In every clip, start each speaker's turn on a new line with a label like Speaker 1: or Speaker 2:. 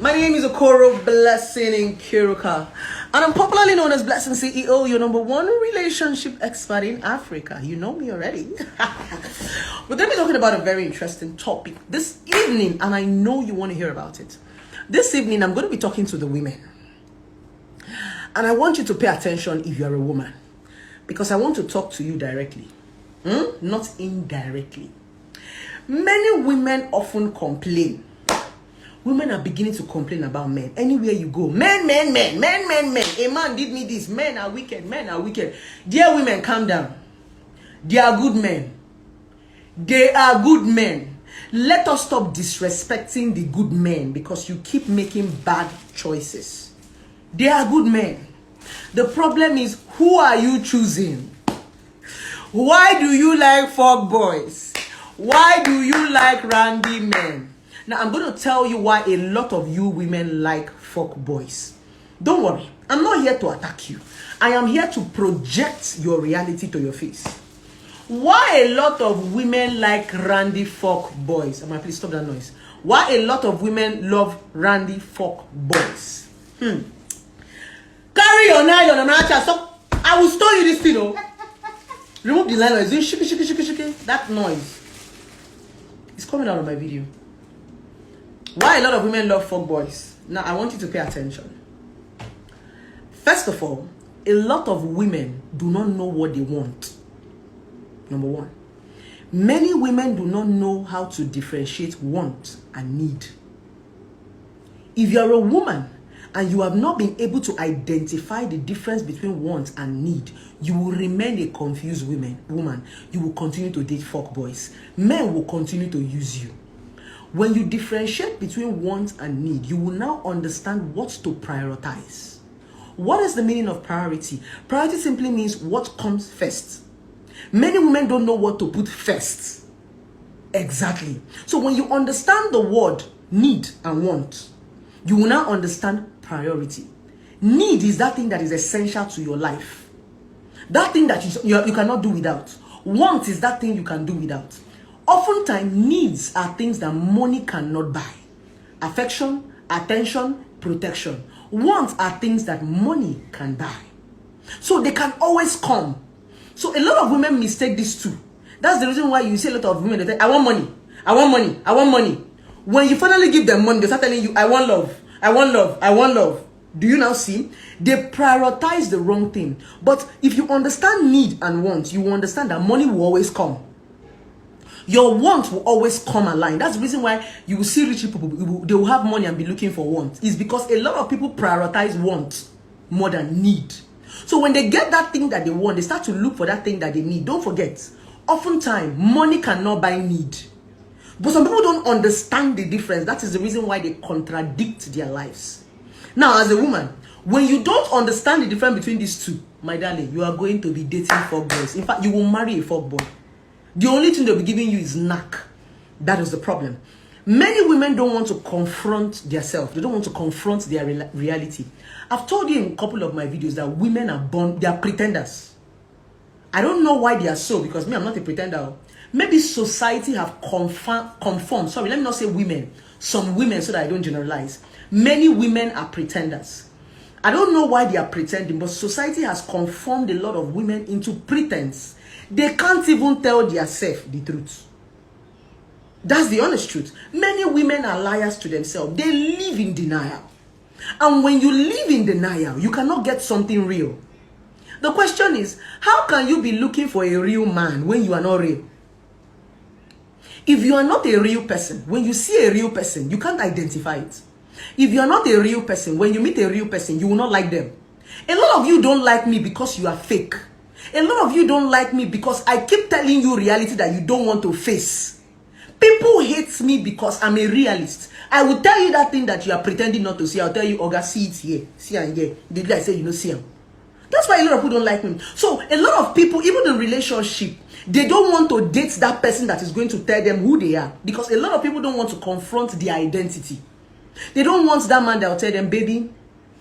Speaker 1: My name is Okoro Blessing in Kiruka, and I'm popularly known as Blessing CEO, your number one relationship expert in Africa. You know me already. We're going to be talking about a very interesting topic this evening, and I know you want to hear about it. This evening, I'm going to be talking to the women, and I want you to pay attention if you're a woman, because I want to talk to you directly, not indirectly. Many women often complain. Women are beginning to complain about men. Anywhere you go, men. A man did me this. Men are wicked. Dear women, calm down. They are good men. Let us stop disrespecting the good men because you keep making bad choices. They are good men. The problem is, who are you choosing? Why do you like fuck boys? Why do you like randy men? Now, I'm going to tell you why a lot of you women like fuck boys. Don't worry. I'm not here to attack you. I am here to project your reality to your face. Why a lot of women like randy fuck boys? Am I please stop that noise? Why a lot of women love randy fuck boys? Carry your nylon, Amaracha. Stop. I will store you this thing, oh. Remove the nylon. It's doing shiki. That noise. It's coming out of my video. Why a lot of women love fuck boys? Now, I want you to pay attention. First of all, a lot of women do not know what they want. Number one. Many women do not know how to differentiate want and need. If you're a woman and you have not been able to identify the difference between want and need, you will remain a confused woman. You will continue to date fuck boys. Men will continue to use you. When you differentiate between want and need, you will now understand what to prioritize. What is the meaning of priority? Priority simply means what comes first. Many women don't know what to put first. Exactly. So when you understand the word need and want, you will now understand priority. Need is that thing that is essential to your life. That thing that you cannot do without. Want is that thing you can do without. Oftentimes, needs are things that money cannot buy. Affection, attention, protection. Wants are things that money can buy. So they can always come. So a lot of women mistake these two. That's the reason why you see a lot of women that say, I want money. When you finally give them money, they start telling you, I want love. Do you now see? They prioritize the wrong thing. But if you understand need and want, you will understand that money will always come. Your want will always come aligned. That's the reason why you will see rich people, they will have money and be looking for want. It's because a lot of people prioritize want more than need. So when they get that thing that they want, they start to look for that thing that they need. Don't forget, oftentimes, money cannot buy need. But some people don't understand the difference. That is the reason why they contradict their lives. Now, as a woman, when you don't understand the difference between these two, my darling, you are going to be dating fuck boys. In fact, you will marry a fuck boy. The only thing they'll be giving you is knack. That is the problem. Many women don't want to confront themselves. They don't want to confront their reality. I've told you in a couple of my videos that women are born, they are pretenders. I don't know why they are so, because me, I'm not a pretender. Maybe society have conformed. Sorry, let me not say women. Some women, so that I don't generalize. Many women are pretenders. I don't know why they are pretending, but society has conformed a lot of women into pretense. They can't even tell themselves the truth. That's the honest truth. Many women are liars to themselves. They live in denial. And when you live in denial, you cannot get something real. The question is, how can you be looking for a real man when you are not real? If you are not a real person, when you see a real person, you can't identify it. If you are not a real person, when you meet a real person, you will not like them. A lot of you don't like me because you are fake. A lot of you don't like me because I keep telling you reality that you don't want to face. People hate me because I'm a realist. I will tell you that thing that you are pretending not to see. I'll tell you, Oga, see it here. See it here. The day I say you know see him. That's why a lot of people don't like me. So a lot of people, even in relationship, they don't want to date that person that is going to tell them who they are. Because a lot of people don't want to confront their identity. They don't want that man that will tell them, baby,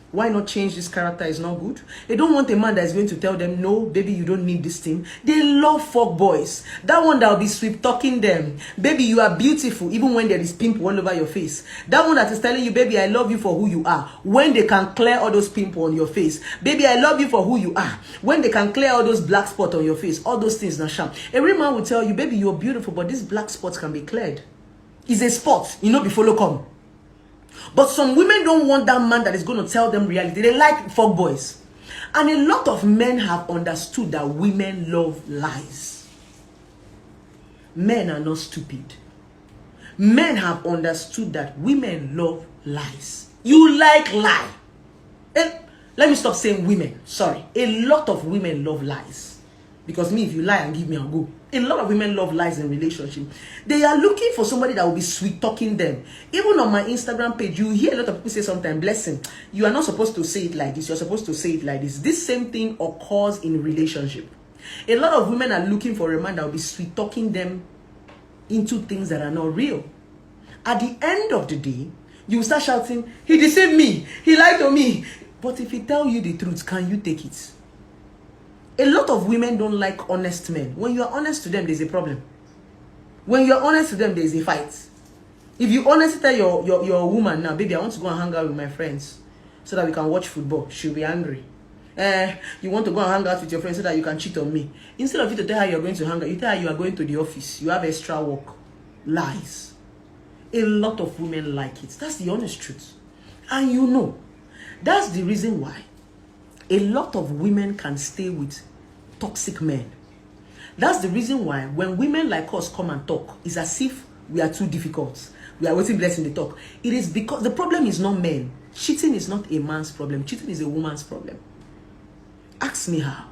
Speaker 1: Why not change this character? Is not good. They don't want a man that is going to tell them, no, baby, you don't need this thing. They love fuck boys. That one that will be sweet talking them. Baby, you are beautiful, even when there is pimple all over your face. That one that is telling you, baby, I love you for who you are. When they can clear all those pimples on your face. Baby, I love you for who you are. When they can clear all those black spots on your face. All those things, not sham. Every man will tell you, baby, you're beautiful, but these black spots can be cleared. It's a spot, you know, before you come. But some women don't want that man that is going to tell them reality. They like fuck boys. And a lot of men have understood that women love lies. Men are not stupid. Men have understood that women love lies. You like lie. Let me stop saying women. Sorry. A lot of women love lies. Because me, if you lie and give me a go. A lot of women love lies in relationship. They are looking for somebody that will be sweet talking them. Even on my Instagram page, you hear a lot of people say sometimes, blessing, you are not supposed to say it like this. You're supposed to say it like this. This same thing occurs in relationship. A lot of women are looking for a man that will be sweet talking them into things that are not real. At the end of the day, you will start shouting, he deceived me. He lied to me. But if he tell you the truth, can you take it? A lot of women don't like honest men. When you are honest to them, there's a problem. When you are honest to them, there's a fight. If you honestly tell your woman now, baby, I want to go and hang out with my friends so that we can watch football, she'll be angry. You want to go and hang out with your friends so that you can cheat on me. Instead of you to tell her you're going to hang out, you tell her you are going to the office. You have extra work. Lies. A lot of women like it. That's the honest truth. And you know, that's the reason why a lot of women can stay with toxic men. That's the reason why when women like us come and talk, it's as if we are too difficult. We are waiting blessing the talk. It is because the problem is not men. Cheating is not a man's problem. Cheating is a woman's problem. Ask me how.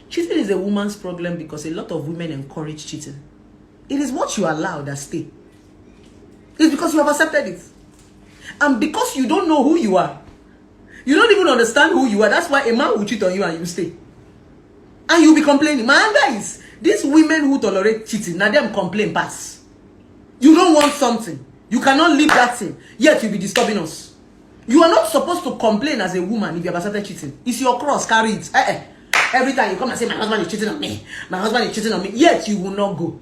Speaker 1: Cheating is a woman's problem because a lot of women encourage cheating. It is what you allow that stay. It's because you have accepted it. And because you don't know who you are. You don't even understand who you are. That's why a man will cheat on you and you stay. And you'll be complaining. Man, guys, these women who tolerate cheating, now them complain pass. You don't want something. You cannot leave that thing. Yet you'll be disturbing us. You are not supposed to complain as a woman if you have started cheating. It's your cross, carry it. Every time you come and say, my husband is cheating on me. My husband is cheating on me. Yet you will not go.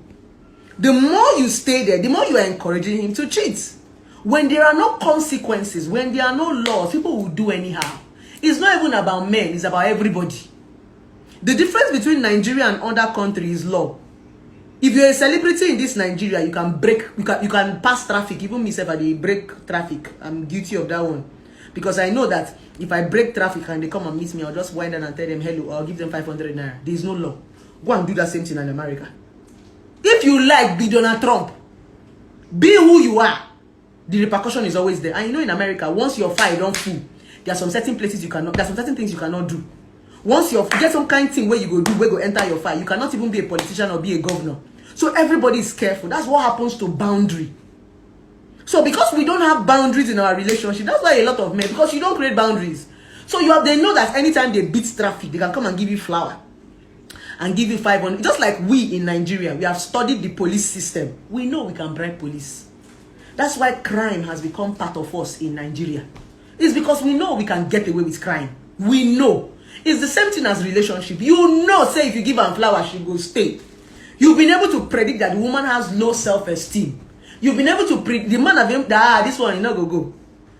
Speaker 1: The more you stay there, the more you are encouraging him to cheat. When there are no consequences, when there are no laws, people will do anyhow. It's not even about men, it's about everybody. The difference between Nigeria and other countries is law. If you're a celebrity in this Nigeria, you can pass traffic. Even myself, I break traffic. I'm guilty of that one. Because I know that if I break traffic and they come and meet me, I'll just wind down and tell them hello, or I'll give them 500 naira. There's no law. Go and do that same thing in America. If you like, be Donald Trump. Be who you are. The repercussion is always there. And you know in America, once your fire don't full, there are some certain places you cannot, there are some certain things you cannot do. Once you get some kind of thing where you go do, where you go enter your fire, you cannot even be a politician or be a governor. So everybody is careful. That's what happens to boundary. So because we don't have boundaries in our relationship, that's why a lot of men, because you don't create boundaries. So they know that anytime they beat traffic, they can come and give you flour and give you 500. Just like we in Nigeria, we have studied the police system. We know we can bribe police. That's why crime has become part of us in Nigeria. It's because we know we can get away with crime. We know. It's the same thing as relationship. You know, say if you give her flower, she will stay. You've been able to predict that the woman has low self-esteem. You've been able to predict the man of him that this one is not go.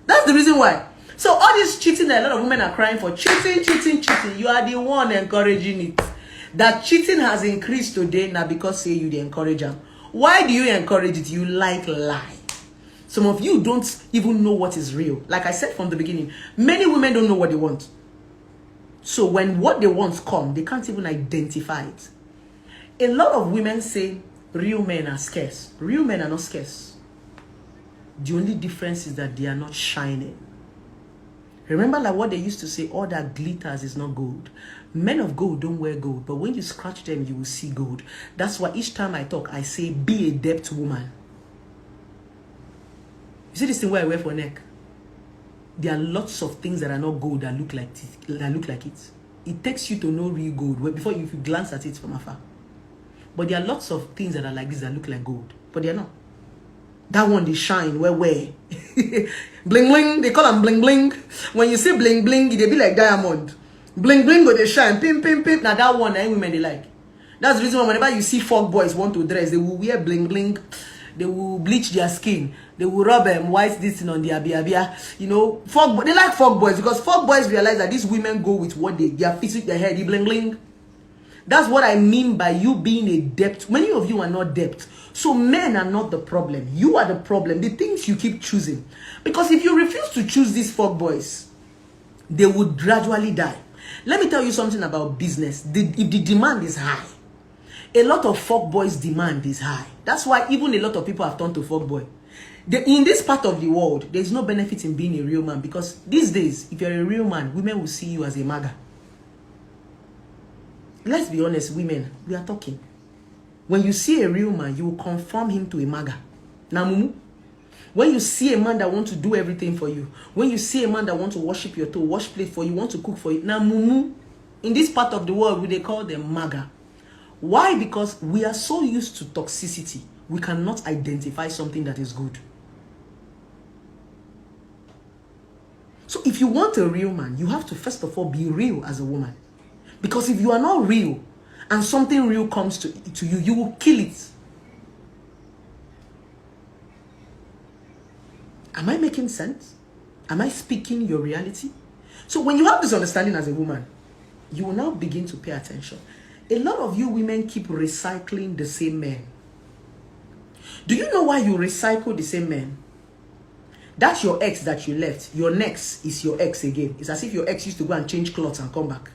Speaker 1: That's the reason why. So all this cheating that a lot of women are crying for, cheating. You are the one encouraging it. That cheating has increased today now because say you the encourager. Why do you encourage it? You like lie. Some of you don't even know what is real. Like I said from the beginning, many women don't know what they want. So when what they want come, they can't even identify it. A lot of women say real men are scarce. Real men are not scarce. The only difference is that they are not shining. Remember like what they used to say, all that glitters is not gold. Men of gold don't wear gold, but when you scratch them, you will see gold. That's why each time I talk, I say, be a depth woman. You see this thing where I wear for neck? There are lots of things that are not gold that look like it. It takes you to know real gold before if you glance at it from afar. But there are lots of things that are like this that look like gold, but they are not. That one they shine where Bling bling, they call them bling bling. When you say bling bling, they be like diamond. Bling bling go they shine, pim pim pim. Now that one, women they like. That's the reason why whenever you see folk boys want to dress, they will wear bling bling. They will bleach their skin. They will rub white this thing on their bia. You know, they like folk boys because folk boys realize that these women go with what their physique, their hair, the bling bling. That's what I mean by you being a debt. Many of you are not debt. So men are not the problem. You are the problem. The things you keep choosing. Because if you refuse to choose these folk boys, they would gradually die. Let me tell you something about business. If the demand is high, a lot of folk boys' demand is high. That's why even a lot of people have turned to folk boy. In this part of the world, there is no benefit in being a real man because these days, if you're a real man, women will see you as a maga. Let's be honest, women, we are talking. When you see a real man, you will conform him to a maga. Now, mumu, when you see a man that wants to do everything for you, when you see a man that wants to worship your toe, wash plate for you, want to cook for you, now, mumu, in this part of the world, they call them maga. Why? Because we are so used to toxicity, we cannot identify something that is good. So if you want a real man, you have to first of all be real as a woman. Because if you are not real and something real comes to you, you will kill it. Am I making sense? Am I speaking your reality? So when you have this understanding as a woman, you will now begin to pay attention. A lot of you women keep recycling the same men. Do you know why you recycle the same men? That's your ex that you left. Your next is your ex again. It's as if your ex used to go and change clothes and come back.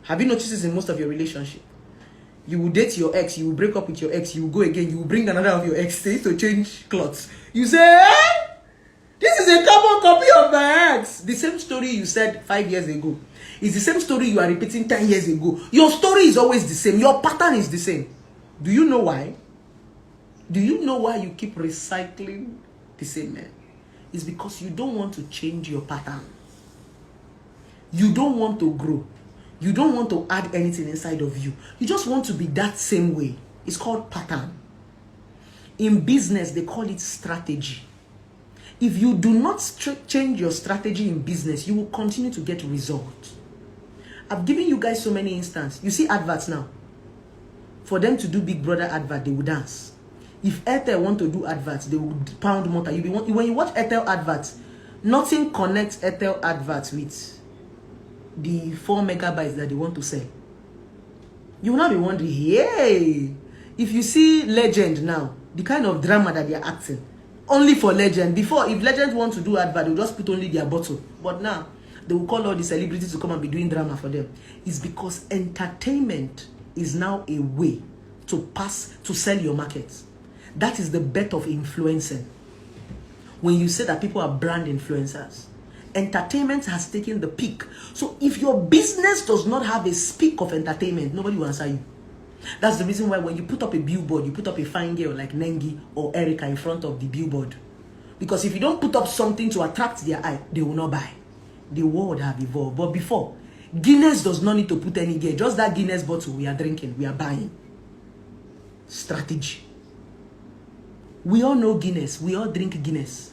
Speaker 1: Have you noticed this in most of your relationship? You will date your ex, you will break up with your ex, you will go again, you will bring another of your ex, they used to change clothes. You say, eh? This is a carbon copy of my ex. The same story you said 5 years ago. It's the same story you are repeating 10 years ago. Your story is always the same. Your pattern is the same. Do you know why? Do you know why you keep recycling the same man? It's because you don't want to change your pattern. You don't want to grow. You don't want to add anything inside of you. You just want to be that same way. It's called pattern. In business, they call it strategy. If you do not change your strategy in business, you will continue to get results. I've given you guys so many instances. You see adverts now. For them to do Big Brother advert, they will dance. If Airtel want to do adverts, they will pound motor. When you watch Airtel adverts, nothing connects Airtel adverts with the 4 megabytes that they want to sell. You will not be wondering, hey, if you see Legend now, the kind of drama that they are acting, only for Legend. Before, if Legend want to do advert, they will just put only their bottle. But now, they will call all the celebrities to come and be doing drama for them. It's because entertainment is now a way to sell your market. That is the bet of influencing. When you say that people are brand influencers, entertainment has taken the peak. So if your business does not have a speak of entertainment, nobody will answer you. That's the reason why when you put up a billboard, you put up a fine girl like Nengi or Erica in front of the billboard. Because if you don't put up something to attract their eye, they will not buy. The world have evolved. But before, Guinness does not need to put any gear. Just that Guinness bottle we are drinking, we are buying. Strategy. We all know Guinness. We all drink Guinness.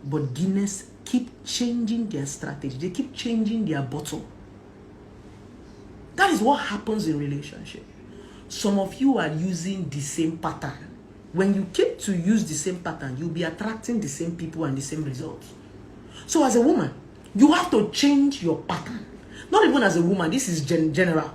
Speaker 1: But Guinness keep changing their strategy. They keep changing their bottle. That is what happens in relationship. Some of you are using the same pattern. When you keep to use the same pattern, you'll be attracting the same people and the same results. So as a woman, you have to change your pattern. Not even as a woman, this is general.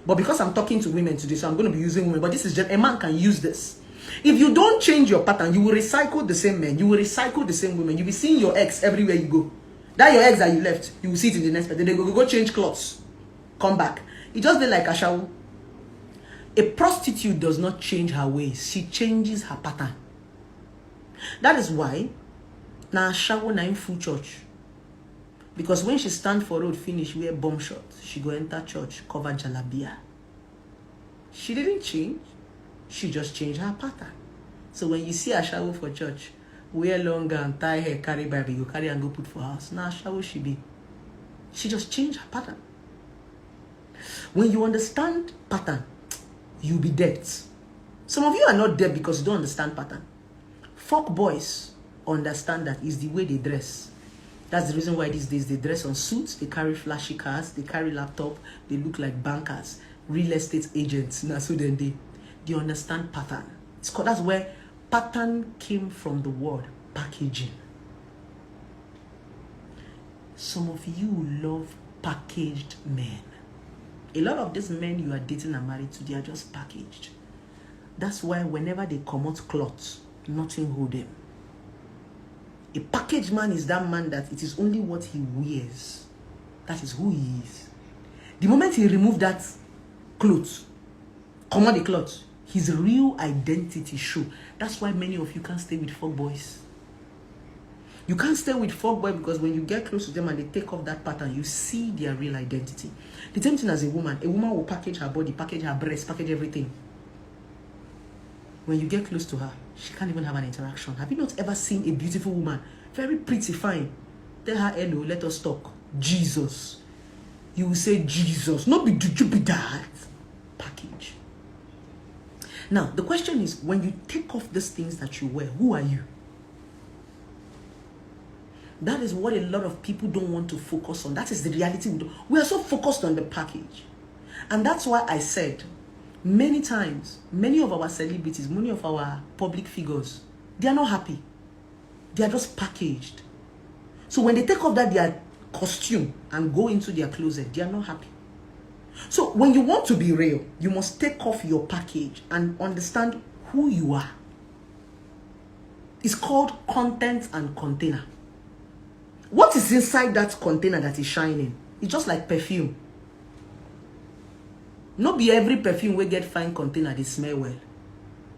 Speaker 1: But because I'm talking to women today, so I'm going to be using women, but this is a man can use this. If you don't change your pattern, you will recycle the same men. You will recycle the same women. You'll be seeing your ex everywhere you go. That your ex that you left, you will see it in the next person. They go change clothes. Come back. It just be like Ashawo. A prostitute does not change her ways. She changes her pattern. That is why now Ashawo na in full church. Because when she stand for road finish, wear bomb shot. She go enter church, cover jalabia. She didn't change. She just changed her pattern. So when you see Ashawo for church, wear long gown, tie hair, carry Bible, you carry and go put for house. Now Ashawo she be. She just changed her pattern. When you understand pattern, you'll be dead. Some of you are not dead because you don't understand pattern. Fuck boys understand that is the way they dress. That's the reason why these days they dress on suits, they carry flashy cars, they carry laptop, they look like bankers, real estate agents. Now, so then they understand pattern. It's called, that's where pattern came from, the word packaging. Some of you love packaged men. A lot of these men you are dating and married to, they are just packaged. That's why whenever they come out clothes, nothing hold them. A packaged man is that man that it is only what he wears. That is who he is. The moment he removed that clothes, come on the clothes, his real identity show. That's why many of you can't stay with fuckboys. You can't stay with fuckboy because when you get close to them and they take off that pattern, you see their real identity. The same thing as a woman. A woman will package her body, package her breast, package everything. When you get close to her, she can't even have an interaction. Have you not ever seen a beautiful woman, very pretty, fine? Tell her, hello, let us talk. Jesus. You will say, Jesus. Not be that. Package. Now, the question is, when you take off these things that you wear, who are you? That is what a lot of people don't want to focus on. That is the reality. We are so focused on the package. And that's why I said, many times, many of our celebrities, many of our public figures, they are not happy. They are just packaged. So when they take off their costume and go into their closet, they are not happy. So when you want to be real, you must take off your package and understand who you are. It's called content and container. What is inside that container that is shining? It's just like perfume. Not be every perfume will get fine container, they smell well.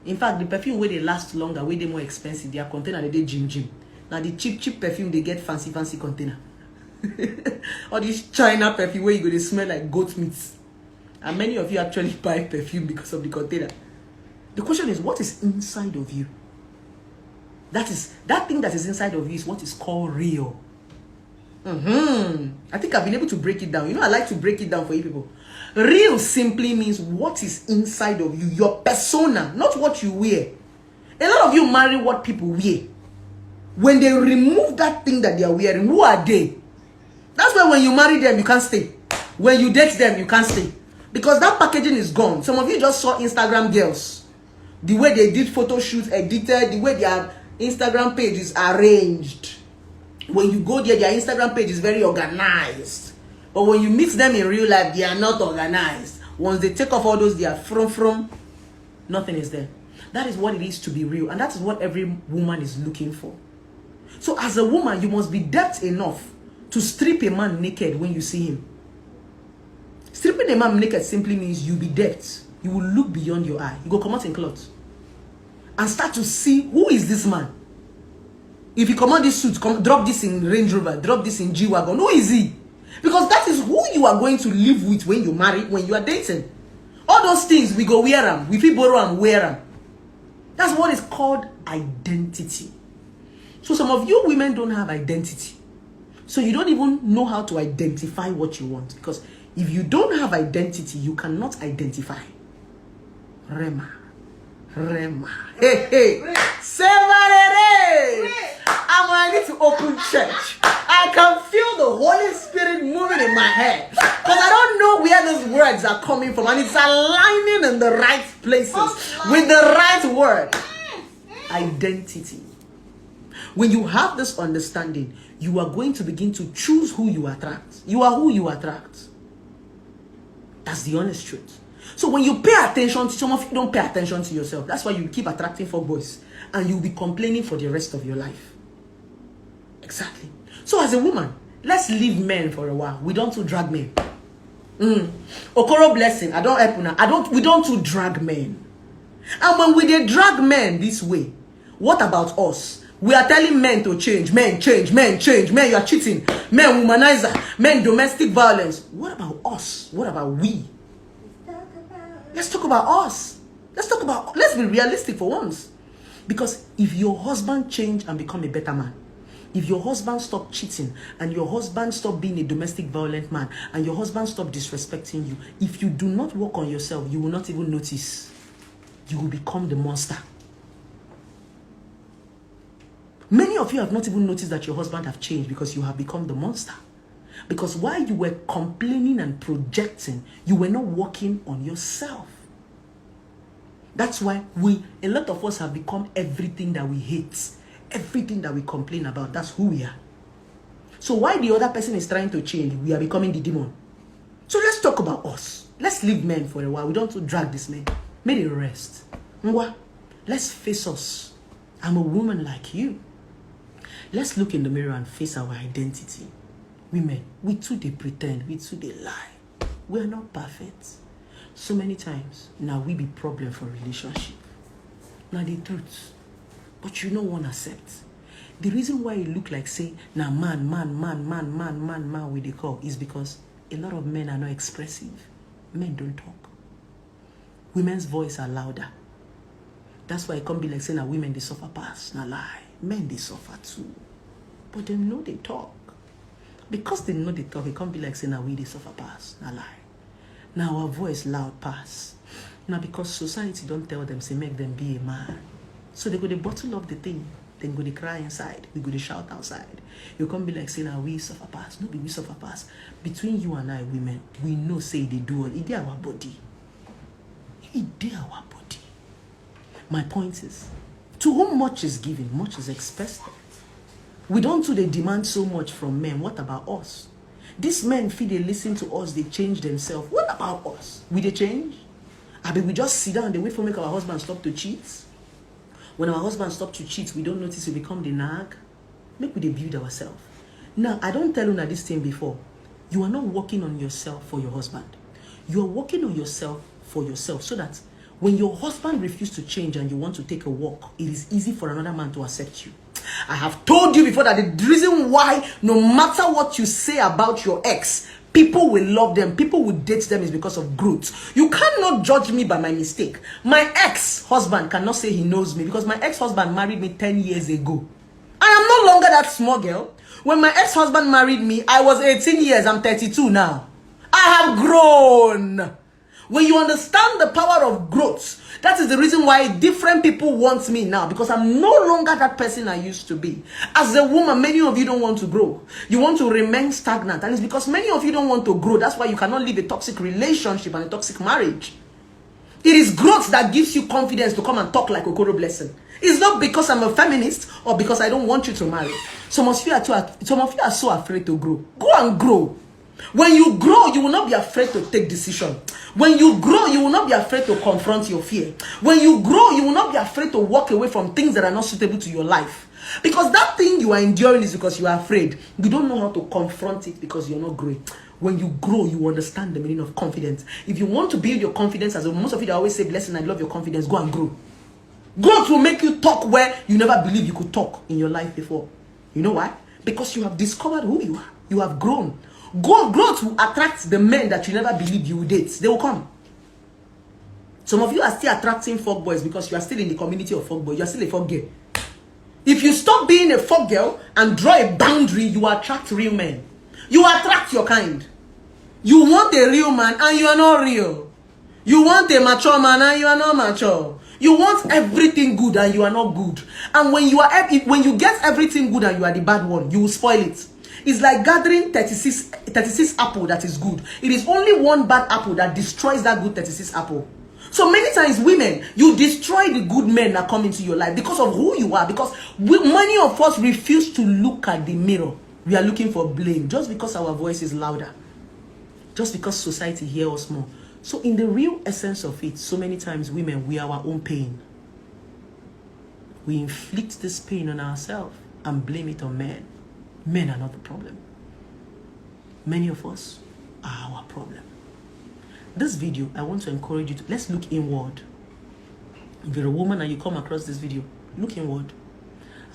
Speaker 1: In fact, the perfume where they last longer, where they more expensive, their container they gym. Now the cheap perfume they get fancy container. Or this China perfume where you go, they smell like goat meat. And many of you actually buy perfume because of the container. The question is, what is inside of you? That thing that is inside of you is what is called real. I think I've been able to break it down. You know, I like to break it down for you people. Real simply means what is inside of you, your persona, not what you wear. A lot of you marry what people wear. When they remove that thing that they are wearing, who are they? That's why when you marry them, you can't stay. When you date them, you can't stay. Because that packaging is gone. Some of you just saw Instagram girls. The way they did photo shoots, edited, the way their Instagram page is arranged. When you go there, their Instagram page is very organized. But when you meet them in real life, they are not organized. Once they take off all those, they are from, nothing is there. That is what it is to be real. And that is what every woman is looking for. So as a woman, you must be depth enough to strip a man naked when you see him. Stripping a man naked simply means you be depth. You will look beyond your eye. You go come out in clothes. And start to see, who is this man? If you come out this suit, drop this in Range Rover, drop this in G-Wagon, who is he? Because that is who you are going to live with when you marry, when you are dating. All those things, we go wear them. We feel borrow and wear them. That's what is called identity. So some of you women don't have identity. So you don't even know how to identify what you want. Because if you don't have identity, you cannot identify. Rema. Hey. I need to open church. I can feel the Holy Spirit moving in my head. Because I don't know where those words are coming from. And it's aligning in the right places with the right word. Identity. When you have this understanding, you are going to begin to choose who you attract. You are who you attract. That's the honest truth. So when you pay attention to, some of you don't pay attention to yourself. That's why you keep attracting fuckboys. And you'll be complaining for the rest of your life. Exactly. So as a woman, let's leave men for a while. We don't drag men. Okoro blessing. I don't help now. We don't drag men. And when we drag men this way, what about us? We are telling men to change. Men change. Men change. Men, you are cheating. Men womanizer. Men domestic violence. What about us? What about we? Let's talk about us. Let's be realistic for once. Because if your husband change and become a better man, if your husband stop cheating, and your husband stop being a domestic violent man, and your husband stop disrespecting you, if you do not work on yourself, you will not even notice. You will become the monster. Many of you have not even noticed that your husband have changed because you have become the monster. Because while you were complaining and projecting, you were not working on yourself. That's why a lot of us have become everything that we hate. Everything that we complain about, that's who we are. So while the other person is trying to change, we are becoming the demon. So let's talk about us. Let's leave men for a while. We don't want to drag this men. May they rest. Let's face us. I'm a woman like you. Let's look in the mirror and face our identity. Women, we too they pretend, we too they lie. We are not perfect. So many times, now we be problem for relationship. Now the truth. But you don't want to accept. The reason why it look like say, now man with the call is because a lot of men are not expressive. Men don't talk. Women's voice are louder. That's why it can't be like saying that women they suffer past. Now lie. Men they suffer too. But they know they talk. Because they know they talk, it can't be like saying that we they suffer past. Now lie. Now our voice loud pass. Now because society don't tell them, say make them be a man. So they go to bottle up the thing. Then go to cry inside. We go to shout outside. You can't be like saying that we suffer past. No, we suffer past. Between you and I, women, we know say they do it. It's our body. It's our body. My point is, to whom much is given, much is expected. We don't do they demand so much from men. What about us? These men feel they listen to us, they change themselves. What about us? Will they change? I mean, we just sit down and they wait for make our husband stop to cheat. When our husband stop to cheat, we don't notice we become the nag. Make we build ourselves. Now, I don't tell you this thing before. You are not working on yourself for your husband. You are working on yourself for yourself so that when your husband refuses to change and you want to take a walk, it is easy for another man to accept you. I have told you before that the reason why no matter what you say about your ex, people will love them, people will date them is because of growth. You cannot judge me by my mistake. My ex-husband cannot say he knows me because my ex-husband married me 10 years ago. I am no longer that small girl. When my ex-husband married me, I was 18 years. I'm 32 now. I have grown. When you understand the power of growth, that is the reason why different people want me now, because I'm no longer that person I used to be. As a woman, many of you don't want to grow. You want to remain stagnant, and it's because many of you don't want to grow. That's why you cannot live a toxic relationship and a toxic marriage. It is growth that gives you confidence to come and talk like Okoro Blessing. It's not because I'm a feminist or because I don't want you to marry. Some of you are so afraid to grow. Go and grow. When you grow, you will not be afraid to take decision. When you grow, you will not be afraid to confront your fear. When you grow, you will not be afraid to walk away from things that are not suitable to your life. Because that thing you are enduring is because you are afraid. You don't know how to confront it because you're not growing. When you grow, you understand the meaning of confidence. If you want to build your confidence, as most of you always say, Blessing, I love your confidence, go and grow. Growth will make you talk where you never believed you could talk in your life before. You know why? Because you have discovered who you are. You have grown. Growth will attract the men that you never believed you would date. They will come. Some of you are still attracting fuckboys because you are still in the community of fuckboys. You are still a fuck girl. If you stop being a fuck girl and draw a boundary, you attract real men. You attract your kind. You want a real man and you are not real. You want a mature man and you are not mature. You want everything good and you are not good. And when you get everything good and you are the bad one, you will spoil it. It's like gathering 36 apple that is good. It is only one bad apple that destroys that good 36 apple. So many times, women, you destroy the good men that come into your life because of who you are. Because many of us refuse to look at the mirror. We are looking for blame just because our voice is louder. Just because society hears us more. So in the real essence of it, so many times, women, we are our own pain. We inflict this pain on ourselves and blame it on men. Men are not the problem. Many of us are our problem. This video, I want to encourage you to, let's look inward. If you're a woman and you come across this video, look inward.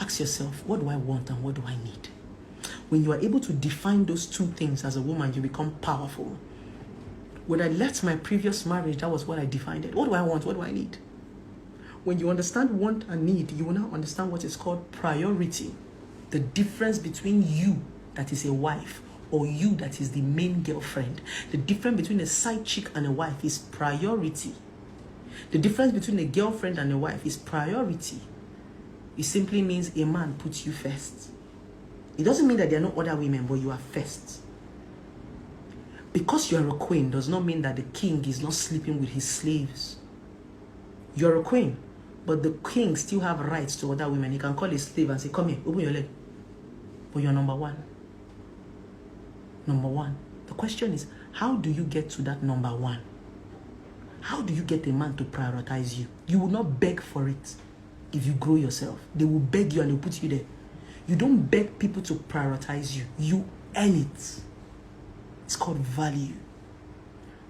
Speaker 1: Ask yourself, what do I want and what do I need? When you are able to define those two things as a woman, you become powerful. When I left my previous marriage, that was what I defined it. What do I want? What do I need? When you understand want and need, you will now understand what is called priority. The difference between you that is a wife or you that is the main girlfriend. The difference between a side chick and a wife is priority. The difference between a girlfriend and a wife is priority. It simply means a man puts you first. It doesn't mean that there are no other women, but you are first. Because you are a queen does not mean that the king is not sleeping with his slaves. You're a queen, but the king still have rights to other women. He can call a slave and say, come here, open your leg. But you're number one. Number one. The question is, how do you get to that number one? How do you get a man to prioritize you? You will not beg for it if you grow yourself. They will beg you and they'll put you there. You don't beg people to prioritize you. You earn it. It's called value.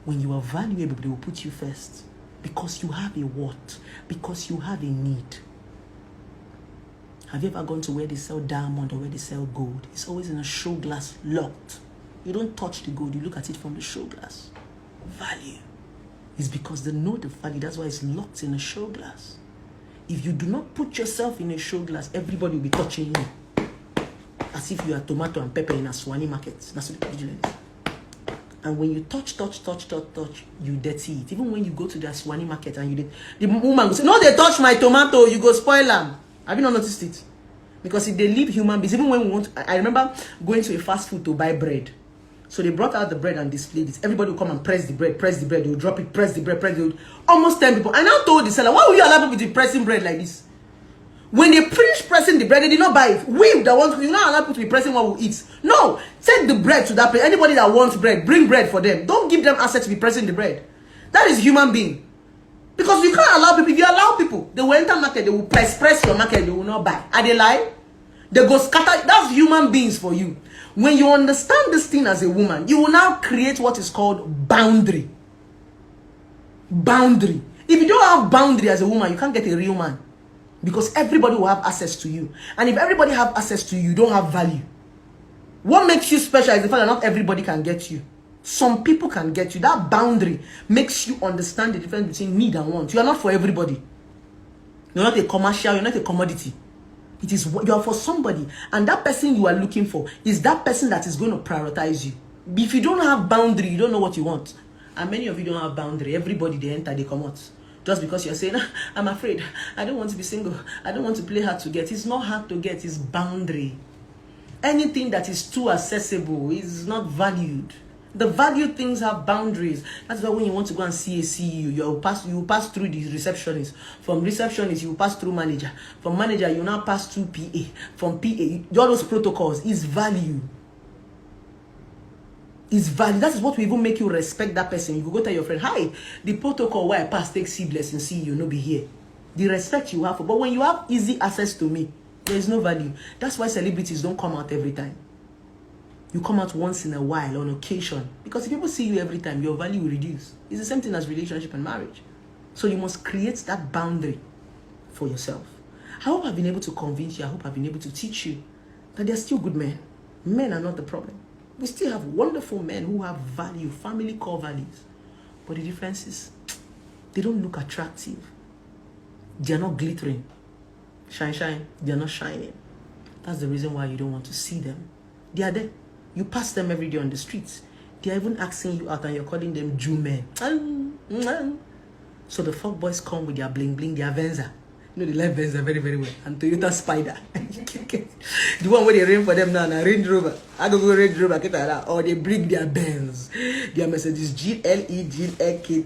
Speaker 1: When you are valuable, they will put you first. Because you have a what? Because you have a need. Have you ever gone to where they sell diamond or where they sell gold? It's always in a show glass, locked. You don't touch the gold, you look at it from the show glass. Value. It's because they know the value. That's why it's locked in a show glass. If you do not put yourself in a show glass, everybody will be touching you. As if you are tomato and pepper in a Swani market. That's what the is. And when you touch, you dirty it. Even when you go to the Swani market and the woman will say, no, they touch my tomato, you go spoil them. Have you not noticed it? Because if they leave human beings, even when we want I remember going to a fast food to buy bread. So they brought out the bread and displayed it. Everybody will come and press the bread. They will drop it, press the bread, almost 10 people. I now told the seller, why will you allow people to be pressing bread like this? When they finish pressing the bread, they did not buy it. We that want to, you not allow people to be pressing what we eat. No, take the bread to that place. Anybody that wants bread, bring bread for them. Don't give them access to be pressing the bread. That is human being. Because you can't allow people. If you allow people, they will enter market, they will press your market, they will not buy. Are they lying? They go scatter. That's human beings for you. When you understand this thing as a woman, you will now create what is called boundary. Boundary. If you don't have boundary as a woman, you can't get a real man. Because everybody will have access to you. And if everybody have access to you, you don't have value. What makes you special is the fact that not everybody can get you. Some people can get you. That boundary makes you understand the difference between need and want. You are not for everybody. You're not a commercial, you're not a commodity. It is you are for somebody, and that person you are looking for is that person that is going to prioritize you. If you don't have boundary, you don't know what you want. And many of you don't have boundary. Everybody they enter, they come out. Just because you're saying, I'm afraid, I don't want to be single, I don't want to play hard to get. It's not hard to get, it's boundary. Anything that is too accessible is not valued. The valued things have boundaries. That's why when you want to go and see a CEO, you will pass through the receptionist. From receptionist, you will pass through manager. From manager, you now pass through PA. From PA, all those protocols is value. Is value. That is what will even make you respect that person. You go tell your friend, hi, the protocol where I pass, take C blessing, see you, no be here. The respect you have. But when you have easy access to me, there is no value. That's why celebrities don't come out every time. You come out once in a while, on occasion. Because if people see you every time, your value will reduce. It's the same thing as relationship and marriage. So you must create that boundary for yourself. I hope I've been able to convince you. I hope I've been able to teach you that there are still good men. Men are not the problem. We still have wonderful men who have value, family core values. But the difference is, they don't look attractive. They are not glittering. Shine, they are not shining. That's the reason why you don't want to see them. They are there. You pass them every day on the streets. They are even asking you out and you're calling them Jew men. So the fuck boys come with their bling bling, their Venza. You know they like Venza very, very well. And Toyota Spider. The one where they rain for them now, Range Rover. I go Range Rover, get that. Or they bring their Benz, their Mercedes GLE.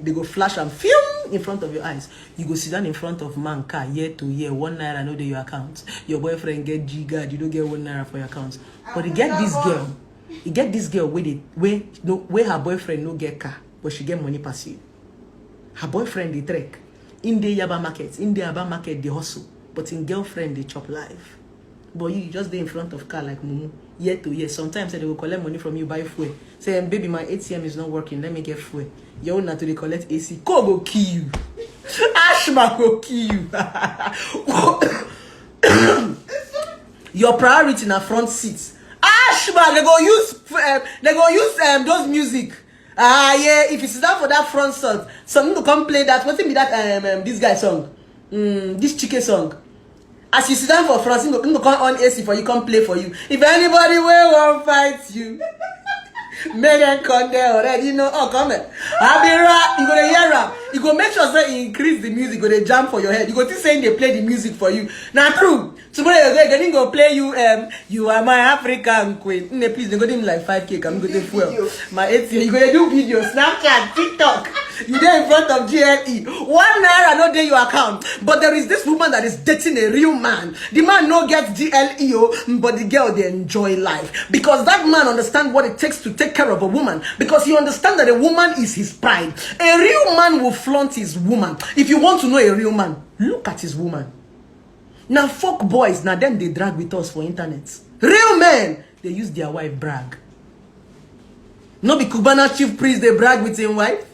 Speaker 1: They go flash and film in front of your eyes. You go sit down in front of man car year to year, 1 naira no dey your account. Your boyfriend get G-Guard, you don't get 1 naira for your account. But you get this girl. You get this girl where her boyfriend no get car, but she get money pass you. Her boyfriend they trek. In the Yaba market, in the Yaba market they hustle, but in girlfriend they chop life. But you just there in front of car like mumu, year to year. Sometimes they will collect money from you, buy fuel. Say, baby, my ATM is not working. Let me get fuel. You own not to collect AC. Go kill you. Ashma go kill you. Your priority in the front seats. Ashma, they go use those music. Yeah, if you sit down for that front song, some to come play that. What's it be that this guy song? This chicken song. As you sit down for front, you go come on AC for you, come play for you. If anybody will fight you, Megan Conde already know. Oh, come on. I be rap. You go to hear rap. You go make sure say increase the music. Go to jam for your head. You go to saying they play the music for you. Now true. Tomorrow they go play you. You are my African queen. Please, they go them like 5K. I'm going to fuel my 8 year. You go to do video, Snapchat, TikTok. You there in front of GLE. 1 naira no day your account. But there is this woman that is dating a real man. The man no get GLE, but the girl they enjoy life because that man understand what it takes to take care of a woman because he understand that a woman is his pride. A real man will flaunt his woman. If you want to know a real man, look at his woman. Now fuck boys, now them they drag with us for internet. Real men, they use their wife brag. No be Cubana chief priest they brag with his wife.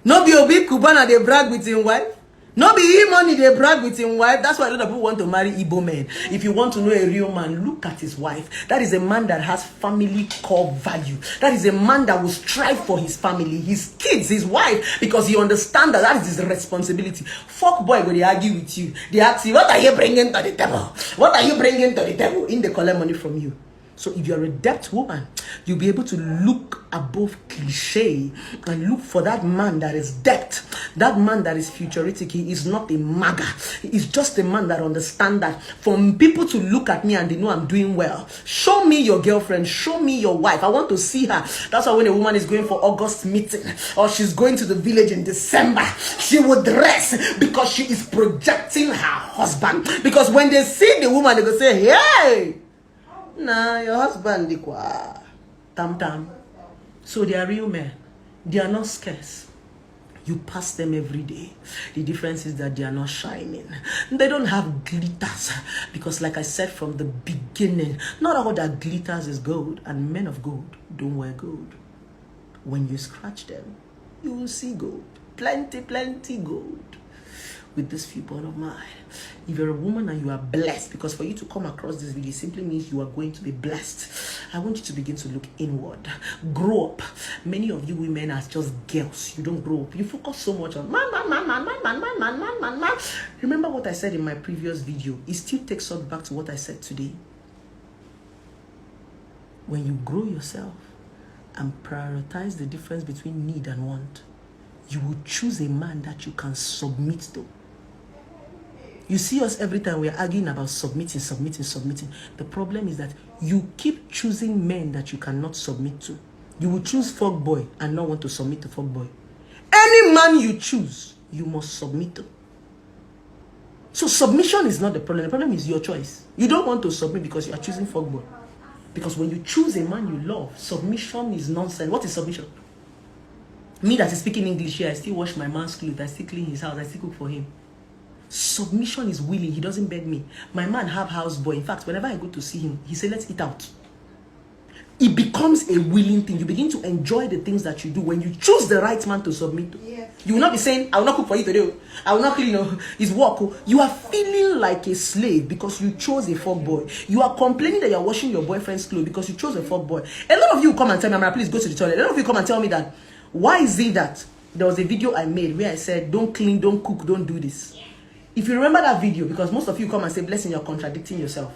Speaker 1: No be Obi Cubana they brag with his wife. No be E-Money they brag with his wife. That's why a lot of people want to marry Igbo men. If you want to know a real man, look at his wife. That is a man that has family core value. That is a man that will strive for his family, his kids, his wife, because he understands that that is his responsibility. Fuck boy, when they argue with you, they ask you, what are you bringing to the table? What are you bringing to the table? In they collect money from you. So if you're a debt woman, you'll be able to look above cliche and look for that man that is debt, that man that is futuristic. He is not a MAGA. He is just a man that understands that for people to look at me and they know I'm doing well. Show me your girlfriend. Show me your wife. I want to see her. That's why when a woman is going for August meeting or she's going to the village in December, she will dress because she is projecting her husband. Because when they see the woman, they go say, hey, nah, your husband, tam. So they are real men. They are not scarce. You pass them every day. The difference is that they are not shining. They don't have glitters. Because like I said from the beginning, not all that glitters is gold. And men of gold don't wear gold. When you scratch them, you will see gold. Plenty gold. With this viewpoint of mine, if you're a woman and you are blessed, because for you to come across this video simply means you are going to be blessed, I want you to begin to look inward. Grow up. Many of you women are just girls. You don't grow up. You focus so much on man. Remember what I said in my previous video. It still takes us back to what I said today. When you grow yourself and prioritize the difference between need and want, you will choose a man that you can submit to. You see us every time we're arguing about submitting. The problem is that you keep choosing men that you cannot submit to. You will choose fuckboy and not want to submit to fuckboy. Any man you choose, you must submit to. So submission is not the problem. The problem is your choice. You don't want to submit because you are choosing fuckboy. Because when you choose a man you love, submission is nonsense. What is submission? Me that is speaking English here, I still wash my man's clothes, I still clean his house, I still cook for him. Submission is willing. He doesn't beg me. My man have houseboy. In fact, whenever I go to see him, he say, let's eat out. It becomes a willing thing. You begin to enjoy the things that you do when you choose the right man to submit to. Yes. You will not be saying, I will not cook for you today. I will not clean his work. You are feeling like a slave because you chose a fuckboy. You are complaining that you are washing your boyfriend's clothes because you chose a fuckboy. A lot of you come and tell me, Amara, please go to the toilet. A lot of you come and tell me that, why is it that there was a video I made where I said, don't clean, don't cook, don't do this. If you remember that video, because most of you come and say, blessing, you're contradicting yourself.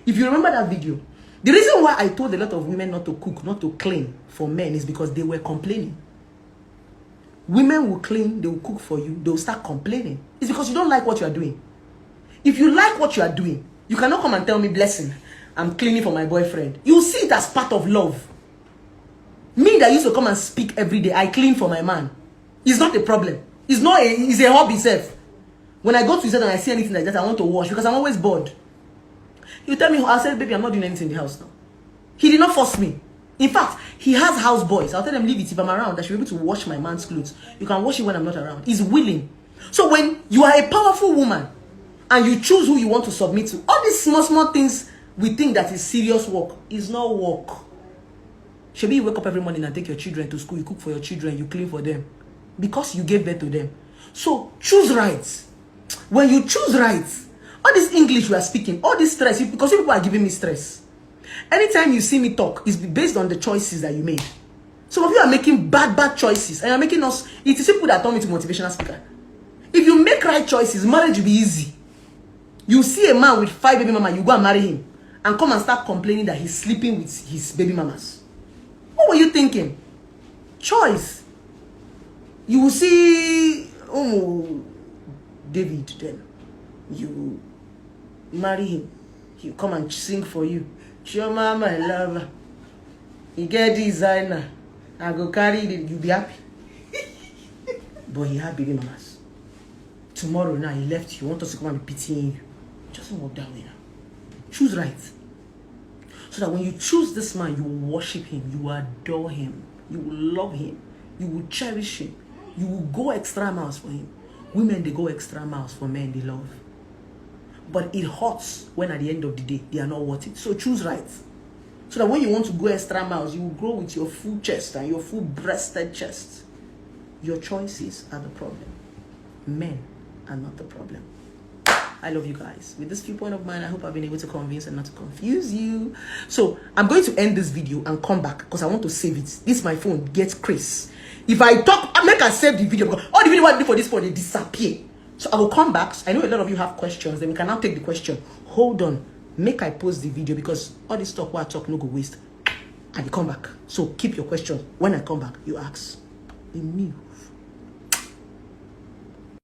Speaker 1: If you remember that video, the reason why I told a lot of women not to cook, not to clean for men is because they were complaining. Women will clean, they will cook for you, they will start complaining. It's because you don't like what you are doing. If you like what you are doing, you cannot come and tell me, blessing, I'm cleaning for my boyfriend. You see it as part of love. Me that used to come and speak every day, I clean for my man. It's not a problem. It's a hobby itself. When I go to his house and I see anything like that, I want to wash because I'm always bored. You tell me, I said, baby, I'm not doing anything in the house now. He did not force me. In fact, he has house boys. I'll tell them, leave it. If I'm around, I should be able to wash my man's clothes. You can wash it when I'm not around. He's willing. So when you are a powerful woman and you choose who you want to submit to, all these small things we think that is serious work is not work. Maybe you wake up every morning and take your children to school, you cook for your children, you clean for them. Because you gave birth to them. So choose right. When you choose right, all this English we are speaking, all this stress, because you people are giving me stress. Anytime you see me talk, it's based on the choices that you made. Some of you are making bad choices, and you're making us. It is people that turn me to motivational speaker. If you make right choices, marriage will be easy. You see a man with 5 baby mamas, you go and marry him, and come and start complaining that he's sleeping with his baby mamas. What were you thinking? Choice. You will see, oh, David, then you marry him. He'll come and sing for you. Chioma, my lover. He get designer. I go carry it. You'll be happy. But he had baby mamas. Tomorrow now he left you. Want us to come and be pitying you. Just don't walk that way now. Choose right. So that when you choose this man, you will worship him. You will adore him. You will love him. You will cherish him. You will go extra miles for him. Women, they go extra miles for men they love. But it hurts when at the end of the day, they are not worth it. So choose right. So that when you want to go extra miles, you will grow with your full chest and your full breasted chest. Your choices are the problem. Men are not the problem. I love you guys. With this viewpoint of mine, I hope I've been able to convince and not to confuse you. So I'm going to end this video and come back because I want to save it. This my phone gets Chris. If I talk, I make I save the video because all the video I do for this phone, they disappear. So I will come back. I know a lot of you have questions. Then we can now take the question. Hold on. Make I post the video because all this talk where I talk no go waste. I will come back. So keep your question. When I come back, you ask. In me.